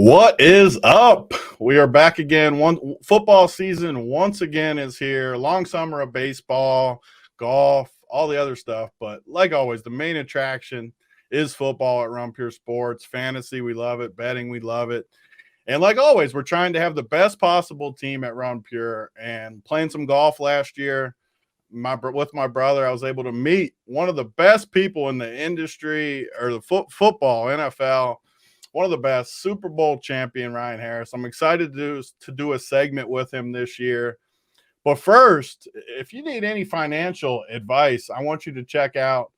What is up? We are back again. Football season once again is here. Long summer of baseball, golf, all the other stuff. But like always, the main attraction is football at Run Pure Sports. Fantasy, we love it. Betting, we love it. And like always, we're trying to have the best possible team at Run Pure. And playing some golf last year, with my brother, I was able to meet one of the best people in the industry, or the football, NFL. One of the best, Super Bowl champion, Ryan Harris. I'm excited to do a segment with him this year. But first, if you need any financial advice, I want you to check out,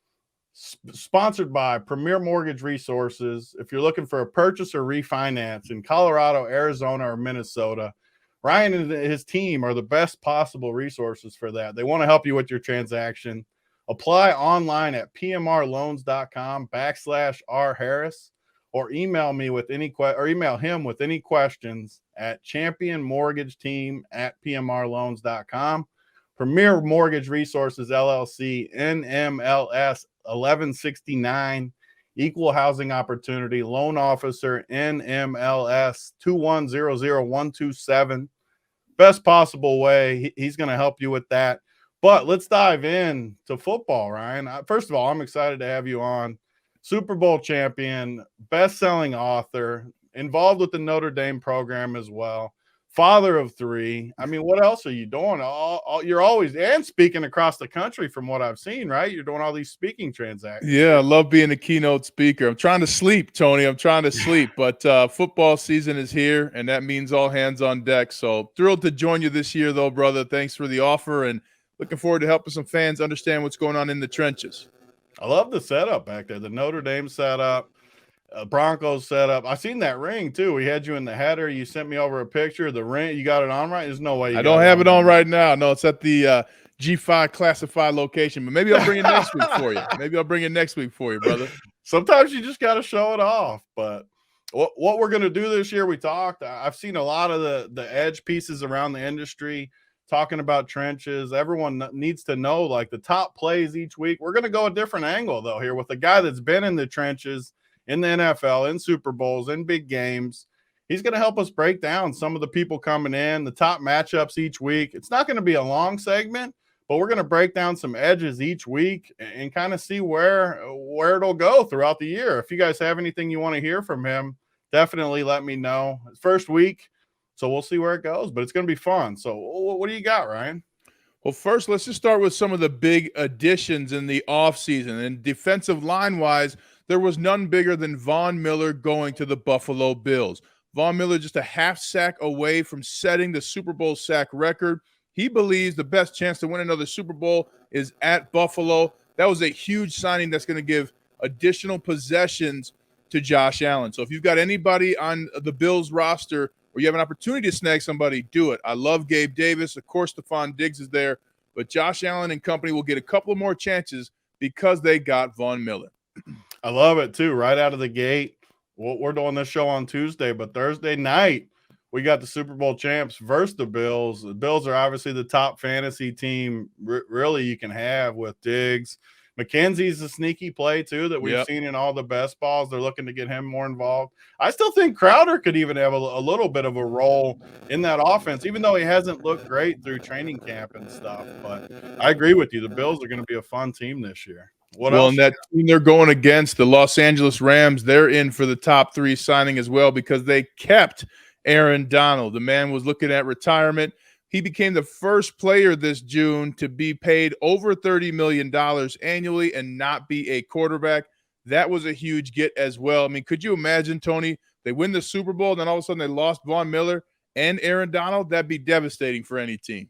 sponsored by Premier Mortgage Resources. If you're looking for a purchase or refinance in Colorado, Arizona, or Minnesota, Ryan and his team are the best possible resources for that. They want to help you with your transaction. Apply online at pmrloans.com/rharris. Or email me with email him with any questions at championmortgageteam@pmrloans.com. Premier Mortgage Resources LLC, NMLS 1169, Equal Housing Opportunity, Loan Officer NMLS 2100127. Best possible way. He's going to help you with that. But let's dive in to football, Ryan. First of all, I'm excited to have you on. Super Bowl champion, best-selling author, involved with the Notre Dame program as well, father of three. I mean, what else are you doing? You're always and speaking across the country from what I've seen, right? You're doing all these speaking transactions. Yeah, I love being a keynote speaker. I'm trying to sleep, Tony. I'm trying to sleep, but football season is here, and that means all hands on deck. So thrilled to join you this year, though, brother. Thanks for the offer, and looking forward to helping some fans understand what's going on in the trenches. I love the setup back there, the Notre Dame setup, Broncos setup. I seen that ring too. We had you in the header. You sent me over a picture of the ring. You got it on right? There's no way. I don't have it on right now. No, it's at the G5 classified location, but maybe I'll bring it next week for you. Maybe I'll bring it next week for you, brother. Sometimes you just got to show it off. But what we're going to do this year, we talked. I've seen a lot of the edge pieces around the industry talking about trenches. Everyone needs to know, like, the top plays each week. We're going to go a different angle, though, here with a guy that's been in the trenches in the NFL, in Super Bowls, in big games. He's going to help us break down some of the people coming in, the top matchups each week. It's not going to be a long segment, but we're going to break down some edges each week and kind of see where it'll go throughout the year. If you guys have anything you want to hear from him, definitely let me know. First week, so we'll see where it goes, but it's going to be fun. So what do you got, Ryan? Well, first, let's just start with some of the big additions in the offseason. And defensive line-wise, there was none bigger than Von Miller going to the Buffalo Bills. Von Miller just a half sack away from setting the Super Bowl sack record. He believes the best chance to win another Super Bowl is at Buffalo. That was a huge signing that's going to give additional possessions to Josh Allen. So if you've got anybody on the Bills roster or you have an opportunity to snag somebody, do it. I love Gabe Davis. Of course, Stephon Diggs is there. But Josh Allen and company will get a couple more chances because they got Von Miller. I love it, too, right out of the gate. We're doing this show on Tuesday, but Thursday night, we got the Super Bowl champs versus the Bills. The Bills are obviously the top fantasy team really you can have with Diggs. McKenzie's a sneaky play, too, that we've seen in all the best balls. They're looking to get him more involved. I still think Crowder could even have a little bit of a role in that offense, even though he hasn't looked great through training camp and stuff. But I agree with you. The Bills are going to be a fun team this year. What else? And that team they're going against, the Los Angeles Rams, they're in for the top three signing as well because they kept Aaron Donald. The man was looking at retirement. He became the first player this June to be paid over $30 million annually and not be a quarterback. That was a huge get as well. I mean, could you imagine, Tony, they win the Super Bowl, and then all of a sudden they lost Von Miller and Aaron Donald? That'd be devastating for any team.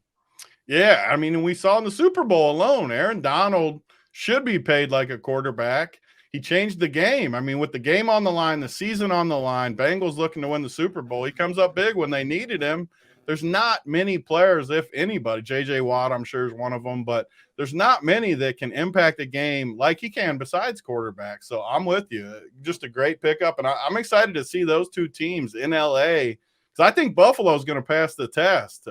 Yeah, I mean, we saw in the Super Bowl alone, Aaron Donald should be paid like a quarterback. He changed the game. I mean, with the game on the line, the season on the line, Bengals looking to win the Super Bowl. He comes up big when they needed him. There's not many players, if anybody. J.J. Watt, I'm sure, is one of them, but there's not many that can impact a game like he can besides quarterback. So I'm with you. Just a great pickup, and I'm excited to see those two teams in L.A. because I think Buffalo is going to pass the test.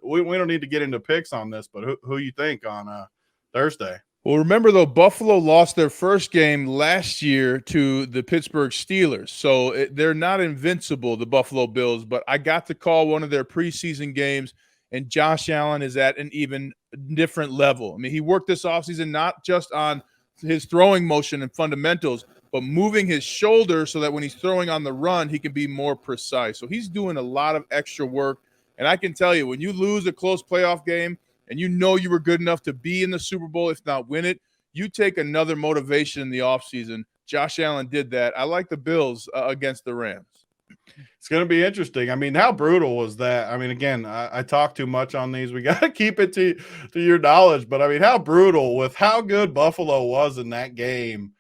We don't need to get into picks on this, but who you think on Thursday? Well, remember though, Buffalo lost their first game last year to the Pittsburgh Steelers, so they're not invincible, the Buffalo Bills. But I got to call one of their preseason games, and Josh Allen is at an even different level. I mean, he worked this offseason not just on his throwing motion and fundamentals, but moving his shoulder so that when he's throwing on the run, he can be more precise. So he's doing a lot of extra work. And I can tell you, when you lose a close playoff game, and you know you were good enough to be in the Super Bowl, if not win it, you take another motivation in the offseason. Josh Allen did that. I like the Bills against the Rams. It's going to be interesting. I mean, how brutal was that? I mean, again, I talk too much on these. We got to keep it to your knowledge. But, I mean, how brutal with how good Buffalo was in that game.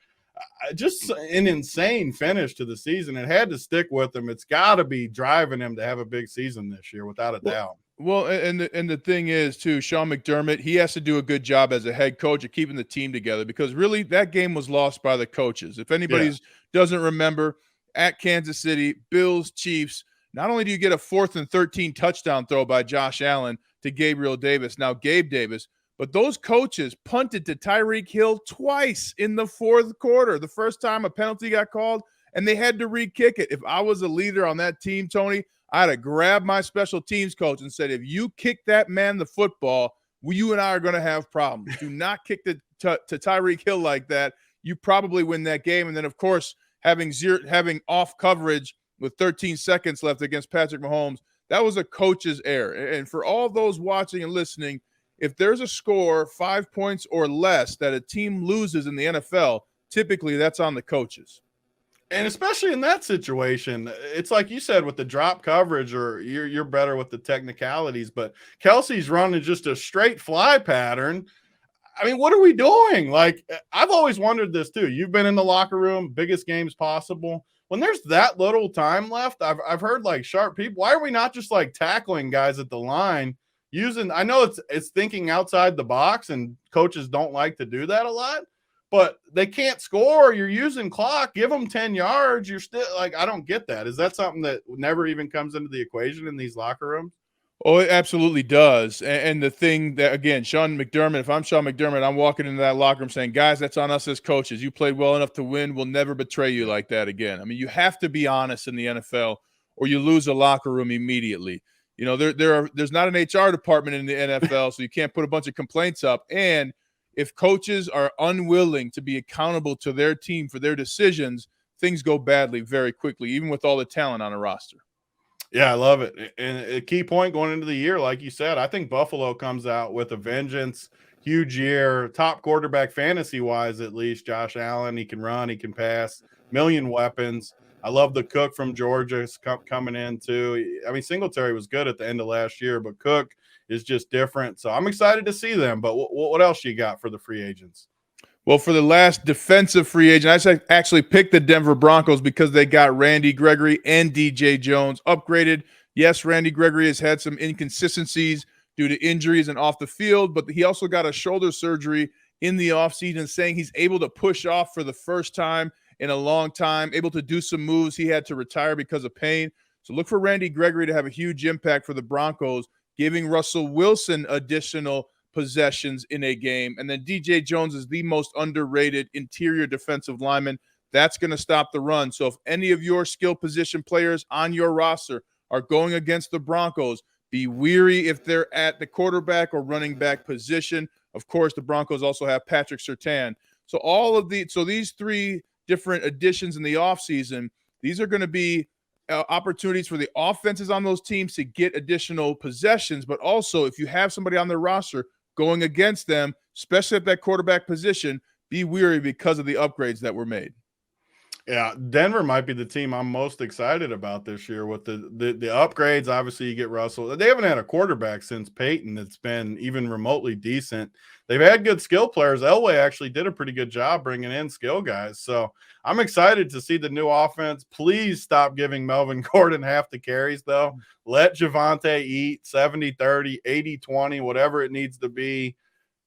Just an insane finish to the season. It had to stick with him. It's got to be driving him to have a big season this year, without a doubt. Well, and the thing is, too, Sean McDermott, he has to do a good job as a head coach of keeping the team together, because really that game was lost by the coaches. If anybody doesn't remember, at Kansas City, Bills, Chiefs, not only do you get a 4th and 13 touchdown throw by Josh Allen to Gabe Davis, but those coaches punted to Tyreek Hill twice in the fourth quarter. The first time a penalty got called, and they had to re-kick it. If I was a leader on that team, Tony, I'd have grabbed my special teams coach and said, if you kick that man the football, you and I are going to have problems. Do not kick to Tyreek Hill like that. You probably win that game. And then, of course, having off coverage with 13 seconds left against Patrick Mahomes, that was a coach's error. And for all those watching and listening, if there's a score 5 points or less that a team loses in the NFL, typically that's on the coaches. And especially in that situation, it's like you said with the drop coverage, or you're better with the technicalities, but Kelsey's running just a straight fly pattern. I mean, what are we doing? Like, I've always wondered this too. You've been in the locker room, biggest games possible. When there's that little time left, I've heard like sharp people, why are we not just like tackling guys at the line using, I know it's thinking outside the box, and coaches don't like to do that a lot, but they can't score. You're using clock. Give them 10 yards. You're still like, I don't get that. Is that something that never even comes into the equation in these locker rooms? Oh, it absolutely does. And the thing that, again, Sean McDermott, if I'm Sean McDermott, I'm walking into that locker room saying, guys, that's on us as coaches. You played well enough to win. We'll never betray you like that again. I mean, you have to be honest in the NFL, or you lose a locker room immediately. You know, there's not an HR department in the NFL, so you can't put a bunch of complaints up. And if coaches are unwilling to be accountable to their team for their decisions, things go badly very quickly, even with all the talent on a roster. Yeah, I love it. And a key point going into the year, like you said, I think Buffalo comes out with a vengeance. Huge year, top quarterback fantasy-wise, at least. Josh Allen, he can run, he can pass, million weapons. I love the Cook from Georgia coming in too. I mean, Singletary was good at the end of last year, but Cook is just different. So I'm excited to see them. But what else you got for the free agents? Well, for the last defensive free agent, I actually picked the Denver Broncos because they got Randy Gregory and DJ Jones upgraded. Yes, Randy Gregory has had some inconsistencies due to injuries and off the field, but he also got a shoulder surgery in the offseason, saying he's able to push off for the first time in a long time, able to do some moves. He had to retire because of pain. So look for Randy Gregory to have a huge impact for the Broncos, giving Russell Wilson additional possessions in a game. And then DJ Jones is the most underrated interior defensive lineman. That's going to stop the run. So if any of your skill position players on your roster are going against the Broncos, be weary if they're at the quarterback or running back position. Of course, the Broncos also have Patrick Surtain. So these three different additions in the offseason, these are going to be opportunities for the offenses on those teams to get additional possessions. But also, if you have somebody on their roster going against them, especially at that quarterback position, be weary because of the upgrades that were made. Yeah, Denver might be the team I'm most excited about this year with the upgrades. Obviously, you get Russell. They haven't had a quarterback since Peyton that's been even remotely decent. They've had good skill players. Elway actually did a pretty good job bringing in skill guys. So I'm excited to see the new offense. Please stop giving Melvin Gordon half the carries, though. Let Javonte eat 70-30, 80-20, whatever it needs to be.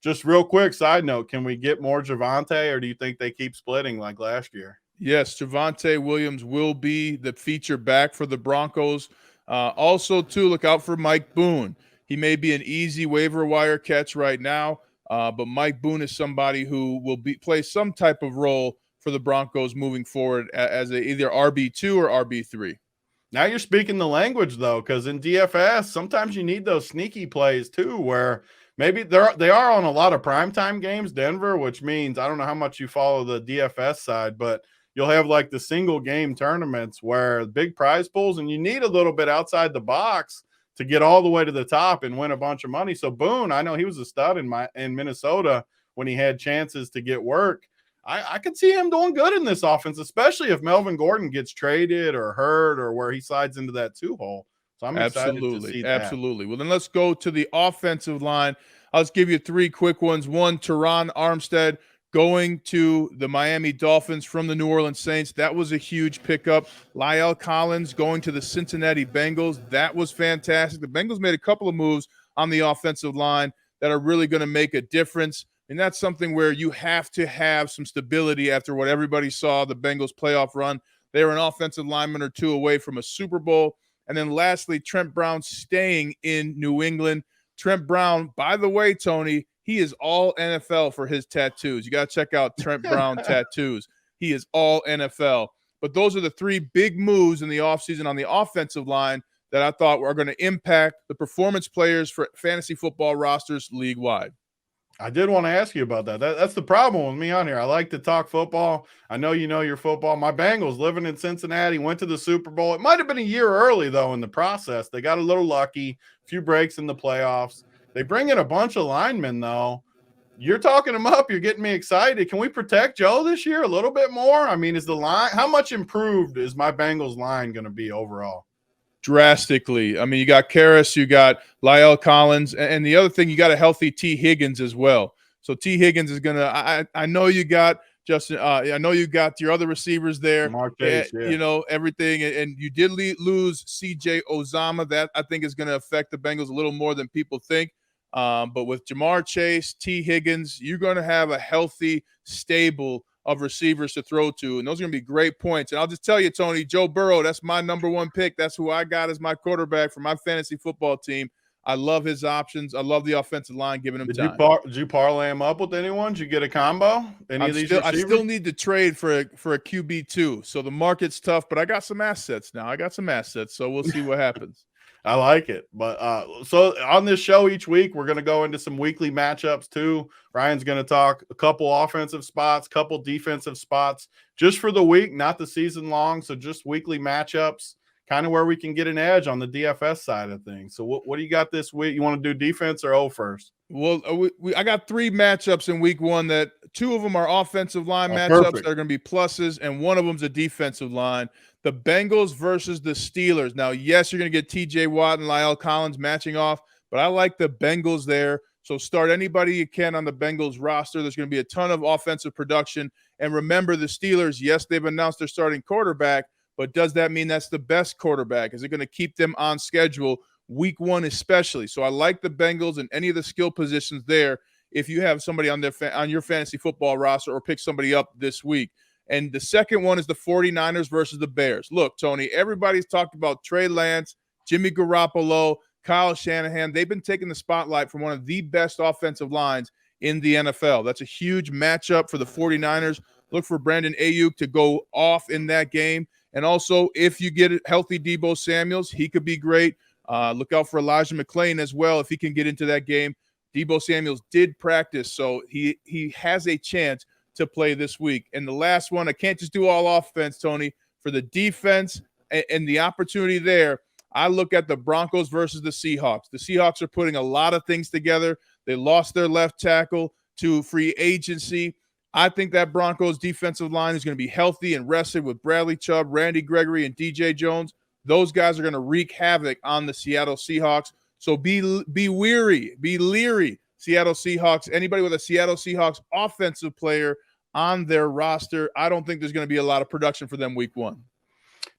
Just real quick side note, can we get more Javonte, or do you think they keep splitting like last year? Yes, Javonte Williams will be the feature back for the Broncos. Also, too, look out for Mike Boone. He may be an easy waiver wire catch right now, But Mike Boone is somebody who will play some type of role for the Broncos moving forward as either RB2 or RB3. Now you're speaking the language, though, because in DFS, sometimes you need those sneaky plays, too, where maybe they are on a lot of primetime games, Denver, which means I don't know how much you follow the DFS side, but you'll have like the single game tournaments where big prize pools, and you need a little bit outside the box to get all the way to the top and win a bunch of money. So Boone, I know he was a stud in Minnesota when he had chances to get work. I could see him doing good in this offense, especially if Melvin Gordon gets traded or hurt or where he slides into that 2-hole. So I'm excited to see that. Absolutely. Well, then let's go to the offensive line. I'll just give you three quick ones. One, Teron Armstead going to the Miami Dolphins from the New Orleans Saints. That was a huge pickup. Lyle Collins going to the Cincinnati Bengals. That was fantastic. The Bengals made a couple of moves on the offensive line that are really going to make a difference. And that's something where you have to have some stability after what everybody saw, the Bengals playoff run. They were an offensive lineman or two away from a Super Bowl. And then lastly, Trent Brown staying in New England. Trent Brown, by the way, Tony, he is all NFL for his tattoos. You got to check out Trent Brown tattoos. He is all NFL. But those are the three big moves in the offseason on the offensive line that I thought were going to impact the performance players for fantasy football rosters league-wide. I did want to ask you about that. That's the problem with me on here. I like to talk football. I know you know your football. My Bengals living in Cincinnati went to the Super Bowl. It might have been a year early, though, in the process. They got a little lucky, a few breaks in the playoffs. They bring in a bunch of linemen, though. You're talking them up. You're getting me excited. Can we protect Joe this year a little bit more? I mean, is the line – how much improved is my Bengals line going to be overall? Drastically. I mean, you got Karras, you got Lyle Collins, and the other thing, you got a healthy T. Higgins as well. So T. Higgins is going to – I know you got Justin I know you got your other receivers there. Chase, yeah. You know, everything. And you did lose C.J. Uzomah. That, I think, is going to affect the Bengals a little more than people think. But with Jamar Chase, T. Higgins, you're going to have a healthy stable of receivers to throw to, and those are going to be great points. And I'll just tell you, Tony, Joe Burrow, that's my number one pick. That's who I got as my quarterback for my fantasy football team. I love his options. I love the offensive line giving him time. Did you parlay him up with anyone? Did you get a combo? Any of these receivers? I still need to trade for a QB2. So the market's tough, but I got some assets now. So we'll see what happens. I like it. But so on this show each week, we're going to go into some weekly matchups too. Ryan's going to talk a couple offensive spots, couple defensive spots just for the week, not the season long. So just weekly matchups, kind of where we can get an edge on the DFS side of things. So what do you got this week? You want to do defense or first? Well, I got three matchups in week one that two of them are offensive line matchups perfect. that are going to be pluses, and one of them's a defensive line. The Bengals versus the Steelers. Now, yes, you're going to get T.J. Watt and Lyle Collins matching off, but I like the Bengals there. So start anybody you can on the Bengals roster. There's going to be a ton of offensive production. And remember, the Steelers, yes, they've announced their starting quarterback, but does that mean that's the best quarterback? Is it going to keep them on schedule week one especially? So I like the Bengals and any of the skill positions there if you have somebody on your fantasy football roster or pick somebody up this week. And the second one is the 49ers versus the Bears. Look, Tony, everybody's talked about Trey Lance, Jimmy Garoppolo, Kyle Shanahan. They've been taking the spotlight from one of the best offensive lines in the NFL. That's a huge matchup for the 49ers. Look for Brandon Ayuk to go off in that game. And also, if you get a healthy Deebo Samuels, he could be great. Look out for Elijah McClain as well if he can get into that game. Deebo Samuels did practice, so he has a chance to play this week. And the last one, I can't just do all offense, Tony. For the defense and the opportunity there, I look at the Broncos versus the Seahawks. The Seahawks are putting a lot of things together. They lost their left tackle to free agency. I think that Broncos defensive line is going to be healthy and rested with Bradley Chubb, Randy Gregory, and DJ Jones. Those guys are going to wreak havoc on the Seattle Seahawks. So be leery, Seattle Seahawks. Anybody with a Seattle Seahawks offensive player on their roster, I don't think there's going to be a lot of production for them week one.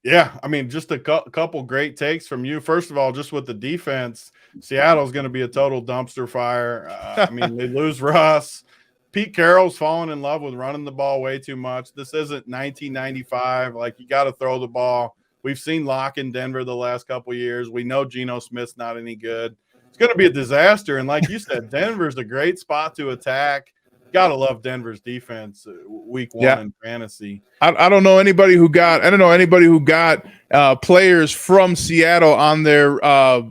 Yeah, I mean, just a couple great takes from you. First of all, just with the defense, Seattle's going to be a total dumpster fire. I mean, they lose Russ. Pete Carroll's fallen in love with running the ball way too much. This isn't 1995. Like, you got to throw the ball. We've seen Locke in Denver the last couple of years. We know Geno Smith's not any good. it's going to be a disaster. And like you said, Denver's a great spot to attack. Gotta love Denver's defense week 1 in fantasy. I don't know anybody who got players from Seattle on their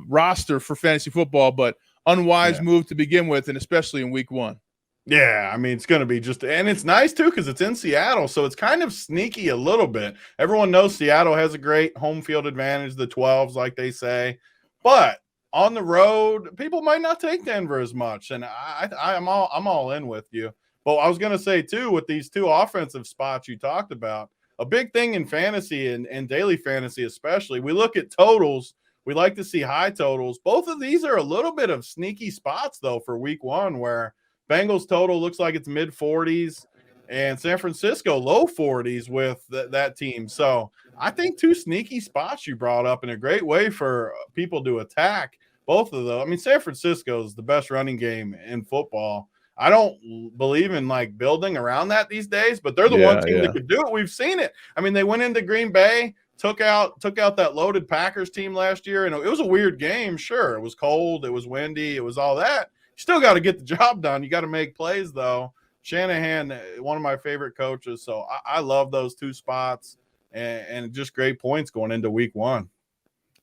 roster for fantasy football, but unwise move to begin with, and especially in week 1. Yeah, I mean, it's going to be and it's nice too because it's in Seattle, so it's kind of sneaky a little bit. Everyone knows Seattle has a great home field advantage, the 12s, like they say, but on the road, people might not take Denver as much, and I'm all in with you. But I was going to say too, with these 2 offensive spots you talked about, a big thing in fantasy and daily fantasy especially, we look at totals. We like to see high totals. Both of these are a little bit of sneaky spots though for week 1, where Bengals total looks like it's mid 40s and San Francisco low 40s with that team. So I think 2 sneaky spots you brought up in a great way for people to attack both of those. I mean, San Francisco is the best running game in football. I don't believe in like building around that these days, but they're the one team that could do it. We've seen it. I mean, they went into Green Bay, took out that loaded Packers team last year, and it was a weird game. Sure, it was cold, it was windy, it was all that. You still got to get the job done. You got to make plays, though. Shanahan, one of my favorite coaches, so I love those 2 spots and just great points going into week 1.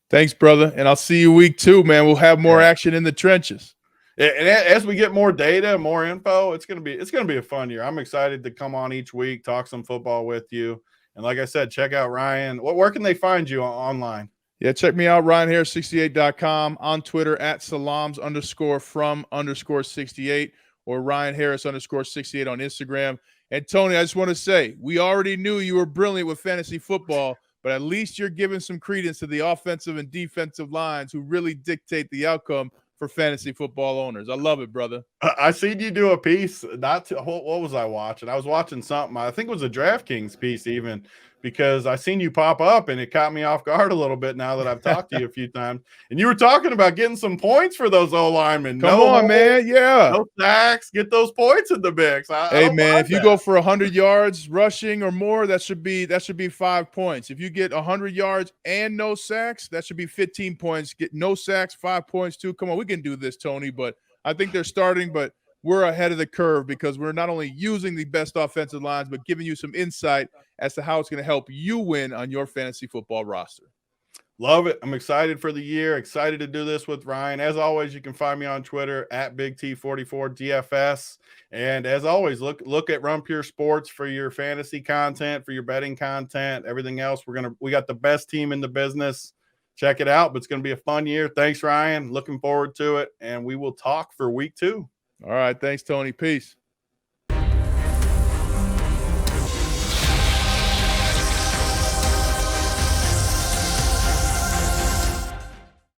Thanks, brother, and I'll see you week 2, man. We'll have more action in the trenches. And as we get more data, more info, it's gonna be a fun year. I'm excited to come on each week, talk some football with you, and like I said, check out Ryan. Where can they find you online? Yeah, check me out, RyanHarris68.com, on Twitter at Salams_from_68, or RyanHarris_68 on Instagram. And Tony, I just want to say, we already knew you were brilliant with fantasy football, but at least you're giving some credence to the offensive and defensive lines who really dictate the outcome for fantasy football owners. I love it, brother. I seen you do a piece. What was I watching? I was watching something. I think it was a Draftkings piece even, because I seen you pop up and it caught me off guard a little bit now that I've talked to you a few times. And you were talking about getting some points for those O-linemen. Come on, man. Yeah. No sacks. Get those points in the mix. Hey, man, if you go for 100 yards rushing or more, that should be 5 points. If you get 100 yards and no sacks, that should be 15 points. Get no sacks, 5 points too. Come on, we can do this, Tony. But I think they're starting, but we're ahead of the curve because we're not only using the best offensive lines, but giving you some insight as to how it's going to help you win on your fantasy football roster. Love it. I'm excited for the year. Excited to do this with Ryan. As always, you can find me on Twitter at BigT44DFS. And as always, look at Run Pure Sports for your fantasy content, for your betting content, everything else. We got the best team in the business. Check it out. But it's going to be a fun year. Thanks, Ryan. Looking forward to it. And we will talk for week 2. All right. Thanks, Tony. Peace.